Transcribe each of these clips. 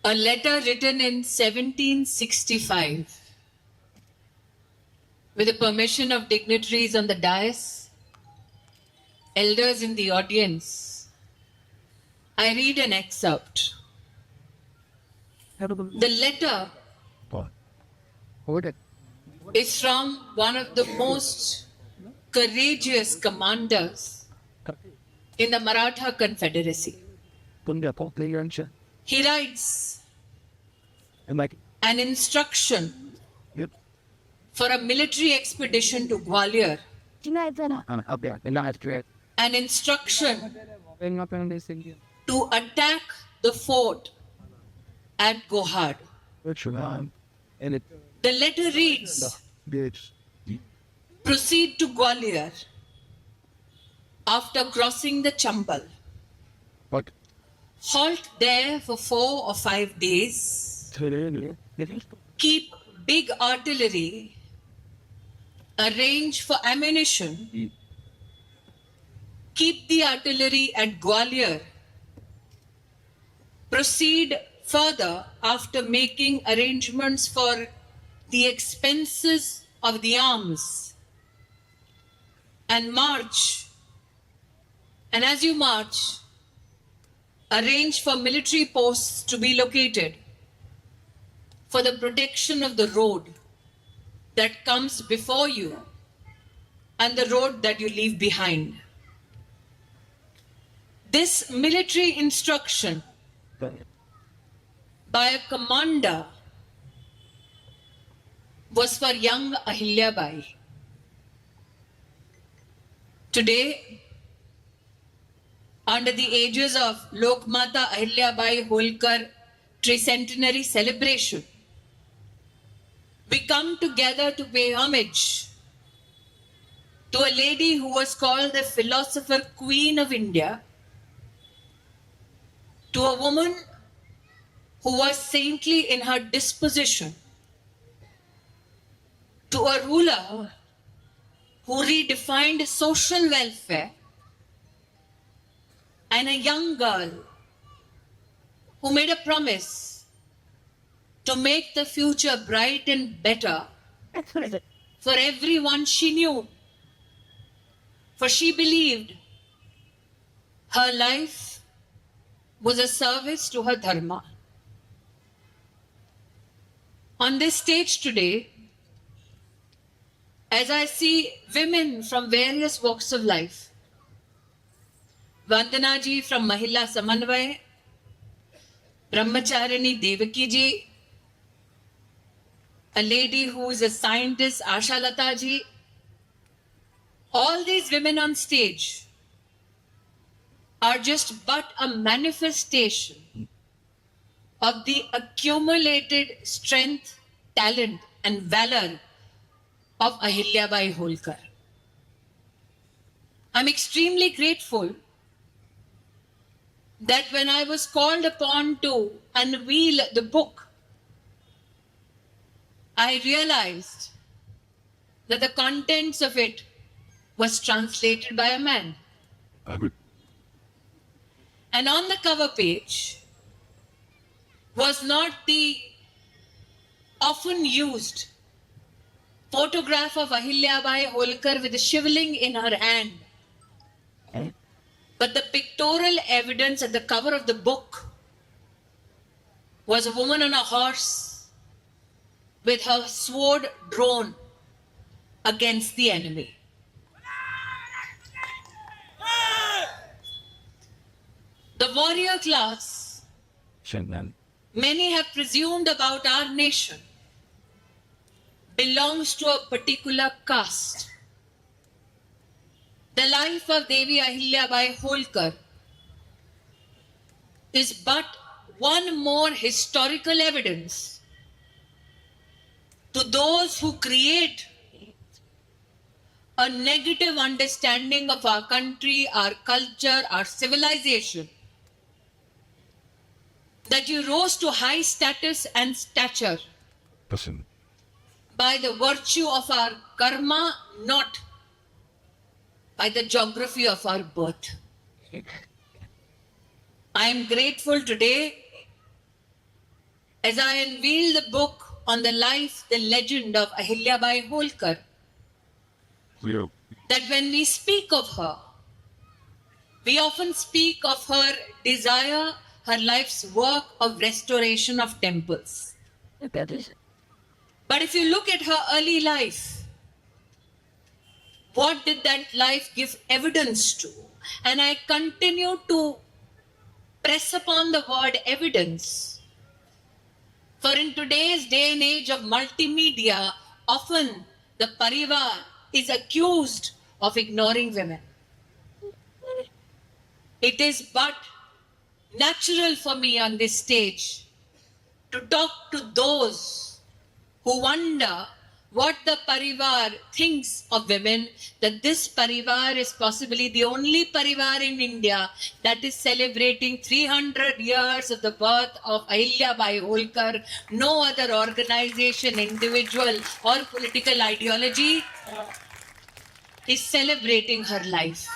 A letter written in 1765 with the permission of dignitaries on the dais, elders in the audience. I read an excerpt. The letter is from one of the most courageous commanders in the Maratha Confederacy. He writes an instruction for a military expedition to Gwalior, an instruction to attack the fort at Gohad. The letter reads, proceed to Gwalior after crossing the Chambal. Halt there for 4 or 5 days. Keep big artillery. Arrange for ammunition. Keep the artillery at Gwalior. Proceed further after making arrangements for the expenses of the arms. And march. And as you march, arrange for military posts to be located for the protection of the road that comes before you and the road that you leave behind. This military instruction by a commander was for young Ahilya Bai. Today, under the aegis of Lokmata Ahilya Bai Holkar Tricentenary celebration, we come together to pay homage to a lady who was called the philosopher queen of India, to a woman who was saintly in her disposition, to a ruler who redefined social welfare, and a young girl who made a promise to make the future bright and better for everyone she knew. For she believed her life was a service to her dharma. On this stage today, as I see women from various walks of life, Vandana ji from Mahila Samanvay, Brahmacharini Devaki ji, a lady who is a scientist, Asha Lata ji, all these women on stage are just but a manifestation of the accumulated strength, talent, and valor of Ahilya Bai Holkar. I'm extremely grateful that when I was called upon to unveil the book, I realized that the contents of it was translated by a man. And on the cover page was not the often used photograph of Ahilya Bai Holkar with a shivling in her hand, but the pictorial evidence at the cover of the book was a woman on a horse with her sword drawn against the enemy. The warrior class, many have presumed about our nation, belongs to a particular caste. The life of Devi Ahilya Bai Holkar is but one more historical evidence to those who create a negative understanding of our country, our culture, our civilization, that you rose to high status and stature by the virtue of our karma, not by the geography of our birth. I am grateful today as I unveil the book on the life, the legend of Ahilyabai Holkar, that when we speak of her, we often speak of her desire, her life's work of restoration of temples. But if you look at her early life, what did that life give evidence to? And I continue to press upon the word evidence. For in today's day and age of multimedia, often the Parivar is accused of ignoring women. It is but natural for me on this stage to talk to those who wonder what the Parivar thinks of women, that this Parivar is possibly the only Parivar in India that is celebrating 300 years of the birth of Ahilyabai Holkar. No other organization, individual or political ideology is celebrating her life.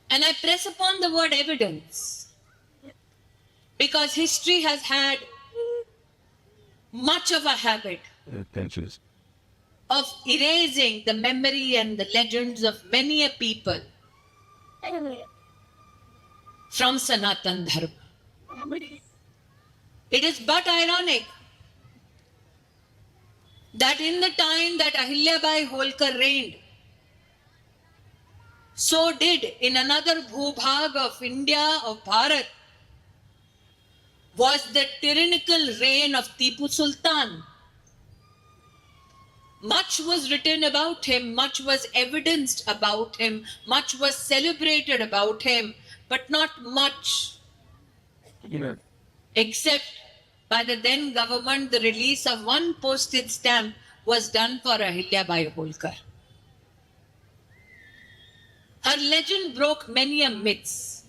And I press upon the word evidence because history has had much of a habit of erasing the memory and the legends of many a people from Sanatan Dharma. It is but ironic that in the time that Ahilyabai Holkar reigned, so did in another Bhubhag of India, of Bharat, was the tyrannical reign of Tipu Sultan. Much was written about him, much was evidenced about him, much was celebrated about him, but not much, except by the then government, the release of one postage stamp was done for Ahilyabai Holkar. Her legend broke many a myths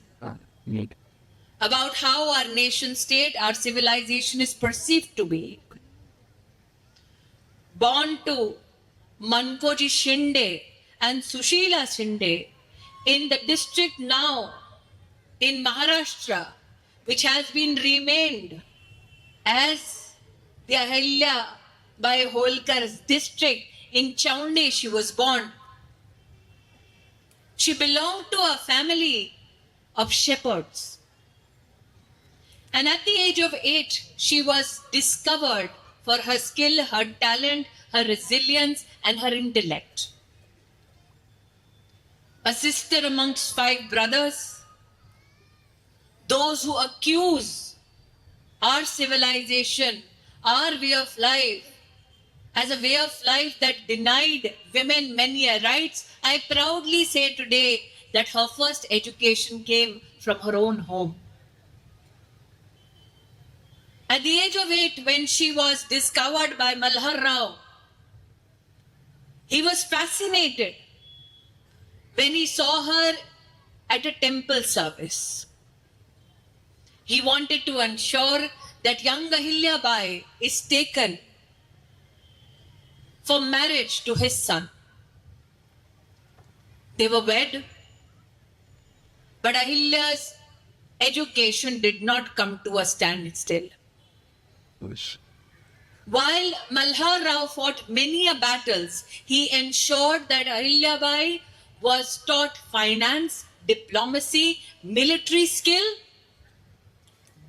about how our nation state, our civilization is perceived to be. Born to Mankoji Shinde and Sushila Shinde in the district now in Maharashtra, which has been renamed as the Ahilyabai Holkar's district. In Chaundi she was born. She belonged to a family of shepherds. And at the age of 8, she was discovered for her skill, her talent, her resilience, and her intellect. A sister amongst 5 brothers, those who accuse our civilization, our way of life, as a way of life that denied women many rights, I proudly say today that her first education came from her own home. At the age of 8, when she was discovered by Malhar Rao, he was fascinated when he saw her at a temple service. He wanted to ensure that young Ahilyabai is taken for marriage to his son. They were wed, but Ahilya's education did not come to a standstill. While Malhar Rao fought many a battles, he ensured that Ahilyabai was taught finance, diplomacy, military skill,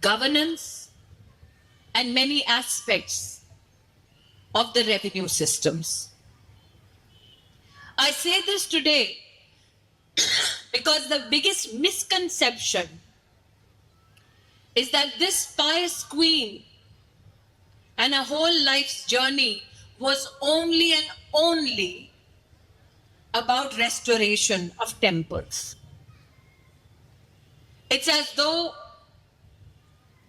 governance, and many aspects of the revenue systems. I say this today because the biggest misconception is that this pious queen and her whole life's journey was only and only about restoration of temples. It's as though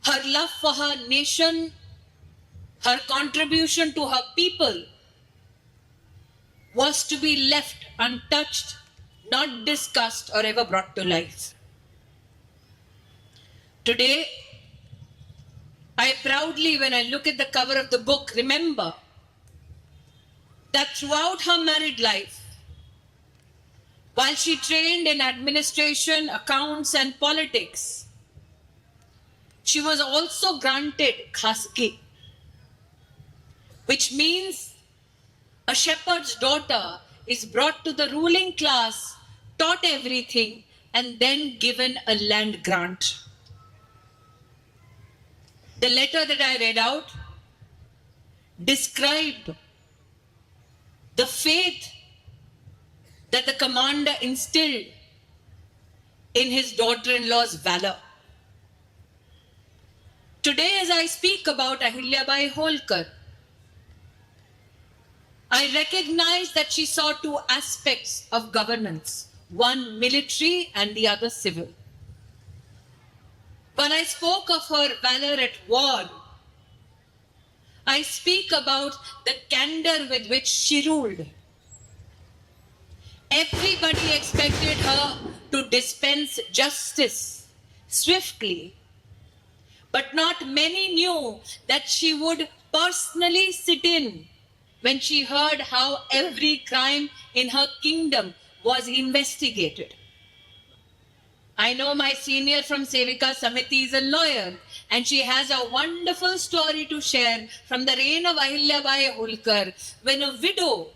her love for her nation, her contribution to her people was to be left untouched, not discussed or ever brought to life. Today, I proudly, when I look at the cover of the book, remember that throughout her married life, while she trained in administration, accounts, and politics, she was also granted khasgi, which means a shepherd's daughter is brought to the ruling class, taught everything, and then given a land grant. The letter that I read out described the faith that the commander instilled in his daughter-in-law's valor. Today, as I speak about Ahilyabai Holkar, I recognize that she saw two aspects of governance, one military and the other civil. When I spoke of her valor at war, I speak about the candor with which she ruled. Everybody expected her to dispense justice swiftly, but not many knew that she would personally sit in when she heard how every crime in her kingdom was investigated. I know my senior from Sevika Samiti is a lawyer, and she has a wonderful story to share from the reign of Ahilyabai Holkar, when a widow,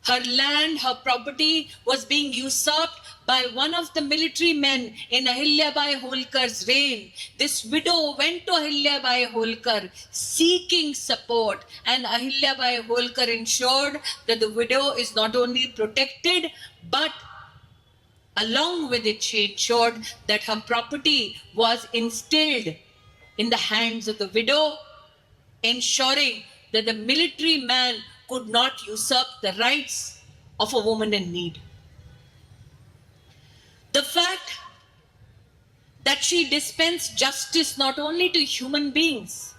her land, her property was being usurped by one of the military men in Ahilyabai Holkar's reign. This widow went to Ahilyabai Holkar seeking support, and Ahilyabai Holkar ensured that the widow is not only protected, but along with it, she ensured that her property was instilled in the hands of the widow, ensuring that the military man could not usurp the rights of a woman in need. The fact that she dispensed justice not only to human beings,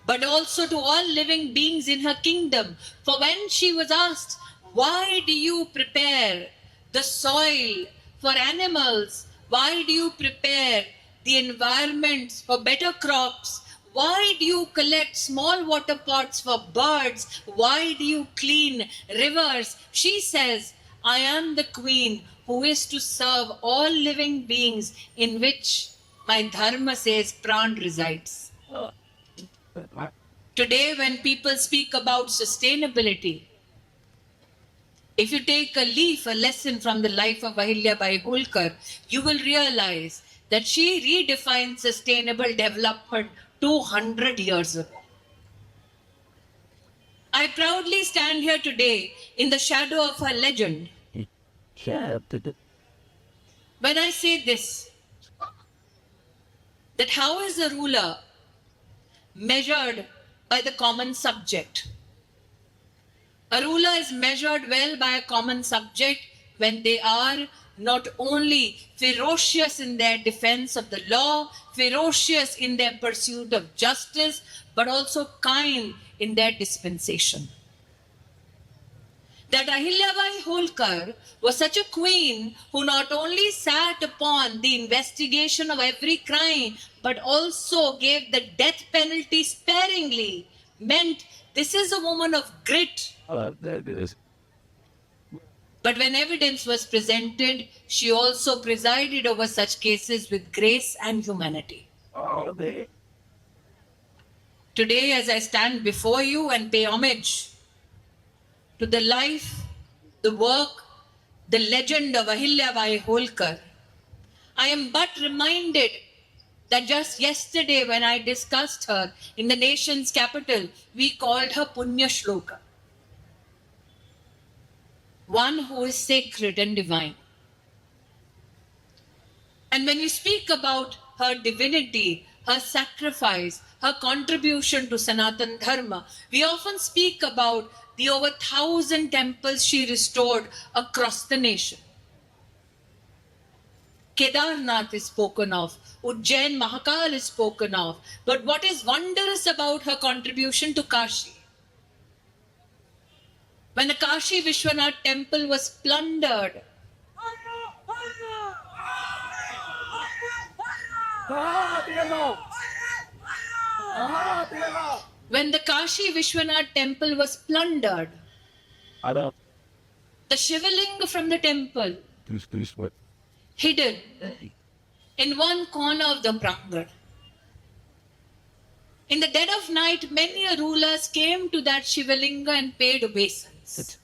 but also to all living beings in her kingdom. For when she was asked, why do you prepare the soil for animals? Why do you prepare the environment for better crops? Why do you collect small water pots for birds? Why do you clean rivers? She says, I am the queen who is to serve all living beings, in which my dharma says Pran resides. Today, when people speak about sustainability, if you take a lesson from the life of Ahilyabai Holkar, you will realize that she redefined sustainable development 200 years ago. I proudly stand here today in the shadow of her legend. When I say this, that how is a ruler measured by the common subject? A ruler is measured well by a common subject when they are not only ferocious in their defense of the law, ferocious in their pursuit of justice, but also kind in their dispensation. That Ahilyabai Holkar was such a queen who not only sat upon the investigation of every crime, but also gave the death penalty sparingly, meant this is a woman of grit. But when evidence was presented, she also presided over such cases with grace and humanity. Today, as I stand before you and pay homage to the life, the work, the legend of Ahilyabai Holkar, I am but reminded that just yesterday when I discussed her in the nation's capital, we called her Punya Shloka, one who is sacred and divine. And when you speak about her divinity, her sacrifice, her contribution to Sanatan Dharma, we often speak about the over 1,000 temples she restored across the nation. Kedarnath is spoken of, Ujjain Mahakal is spoken of, but what is wondrous about her contribution to Kashi? When the Kashi Vishwanath temple was plundered, when the Kashi Vishwanath temple was plundered, the Shivalinga from the temple hidden in one corner of the Prangan. In the dead of night, many rulers came to that Shivalinga and paid obeisance.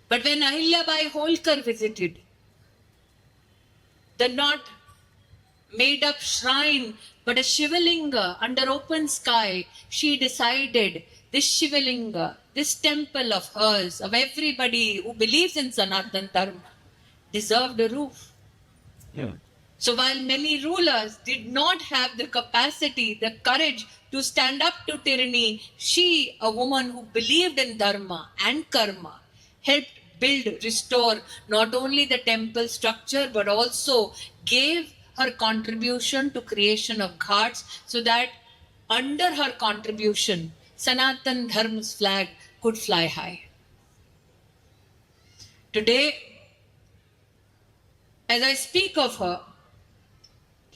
But when Ahilyabai Holkar visited, the not made up shrine, but a Shivalinga under open sky, she decided this Shivalinga, this temple of hers, of everybody who believes in Sanatana Dharma, deserved a roof. Yeah. So while many rulers did not have the capacity, the courage to stand up to tyranny, she, a woman who believed in Dharma and Karma, helped build, restore not only the temple structure, but also gave her contribution to creation of ghats, so that under her contribution, Sanatan Dharma's flag could fly high. Today, as I speak of her,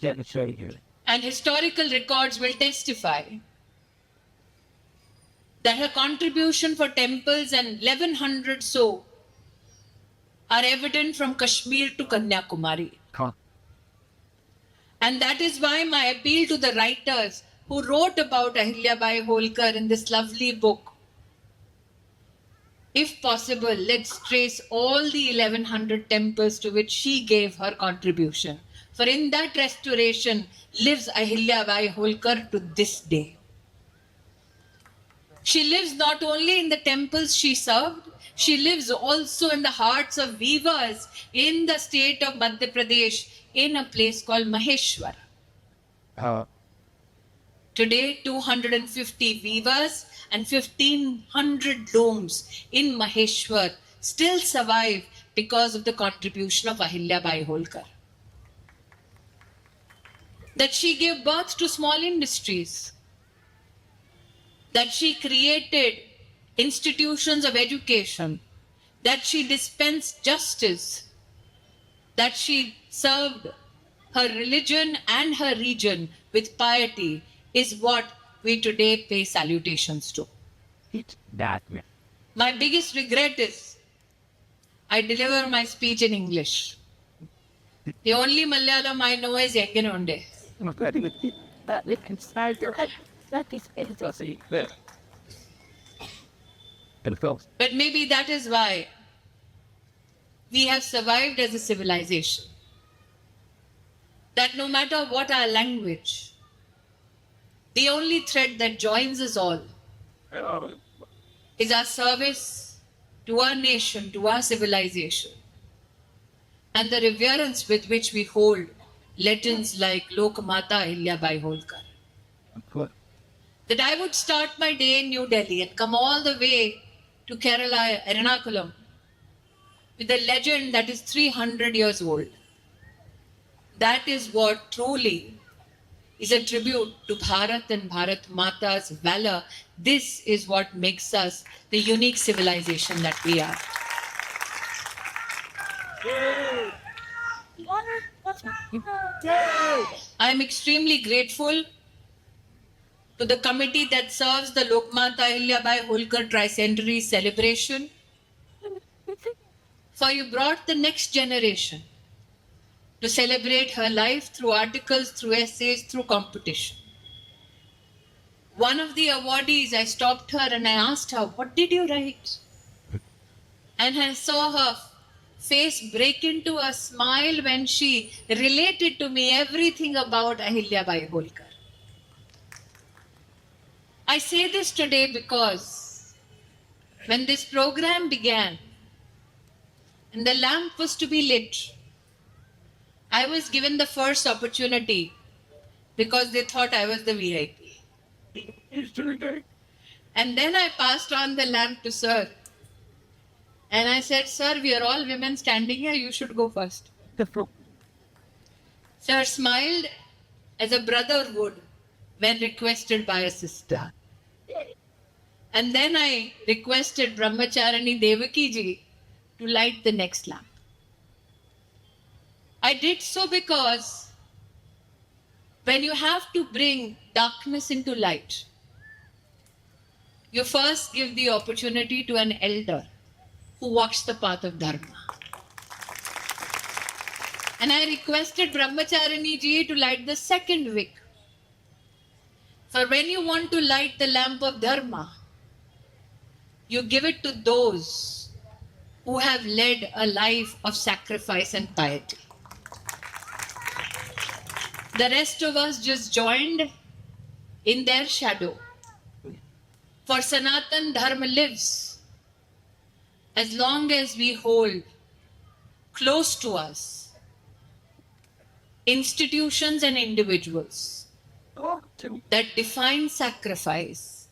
Let me show you. and historical records will testify that her contribution for temples and 1100 so are evident from Kashmir to Kanyakumari. Come. And that is why my appeal to the writers who wrote about Ahilyabai Holkar in this lovely book, if possible, let's trace all the 1100 temples to which she gave her contribution. For in that restoration lives Ahilyabai Holkar to this day. She lives not only in the temples she served, she lives also in the hearts of weavers in the state of Madhya Pradesh, in a place called Maheshwar. Today, 250 weavers and 1500 looms in Maheshwar still survive because of the contribution of Ahilyabai Holkar. That she gave birth to small industries, that she created institutions of education, that she dispensed justice, that she served her religion and her region with piety, is what we today pay salutations to. It's that way. My biggest regret is I deliver my speech in English. The only Malayalam I know is Yengenonde. I'm glad you would keep that lip inside your head. That is interesting. There. And folks, But maybe that is why we have survived as a civilization. That no matter what our language, the only thread that joins us all is our service to our nation, to our civilization, and the reverence with which we hold legends like Lokmata Ahilyabai Holkar. what? That I would start my day in New Delhi and come all the way to Kerala, Ernakulam, with a legend that is 300 years old. That is what truly is a tribute to Bharat and Bharat Mata's valor. This is what makes us the unique civilization that we are. I am extremely grateful to the committee that serves the Lokmata Ahilyabai Holkar Tricentenary celebration, for you brought the next generation to celebrate her life through articles, through essays, through competition. One of the awardees, I stopped her and I asked her, "What did you write?" And I saw her face break into a smile when she related to me everything about Ahilyabai Holkar. I say this today because when this program began and the lamp was to be lit, I was given the first opportunity because they thought I was the VIP. And then I passed on the lamp to Sir. And I said, "Sir, we are all women standing here, you should go first." Sir smiled as a brother would when requested by a sister. And then I requested Brahmacharani Devaki ji to light the next lamp. I did so because when you have to bring darkness into light, you first give the opportunity to an elder who walks the path of Dharma. And I requested Brahmacharini ji to light the second wick. For when you want to light the lamp of Dharma, you give it to those who have led a life of sacrifice and piety. The rest of us just joined in their shadow. For Sanatan Dharma lives as long as we hold close to us institutions and individuals that define sacrifice,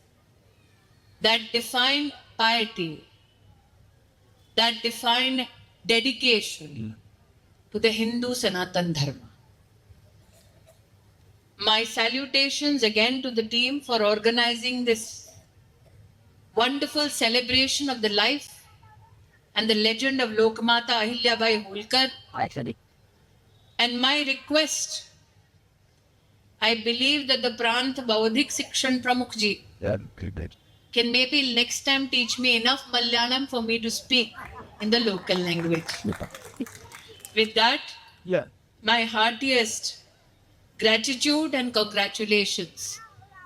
that define piety, that define dedication to the Hindu Sanatan Dharma. My salutations again to the team for organizing this wonderful celebration of the life and the legend of Lokmata Ahilyabai Holkar. Actually, And my request, I believe that the Prant Baudhik Sikshan Pramukh ji yeah, good. can maybe next time teach me enough Malayalam for me to speak in the local language. With that, Yeah. my heartiest gratitude and congratulations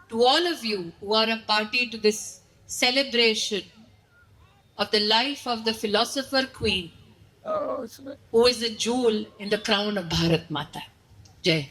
to all of you who are a party to this celebration of the life of the philosopher queen Oh, it's who is a jewel in the crown of Bharat Mata. Jai.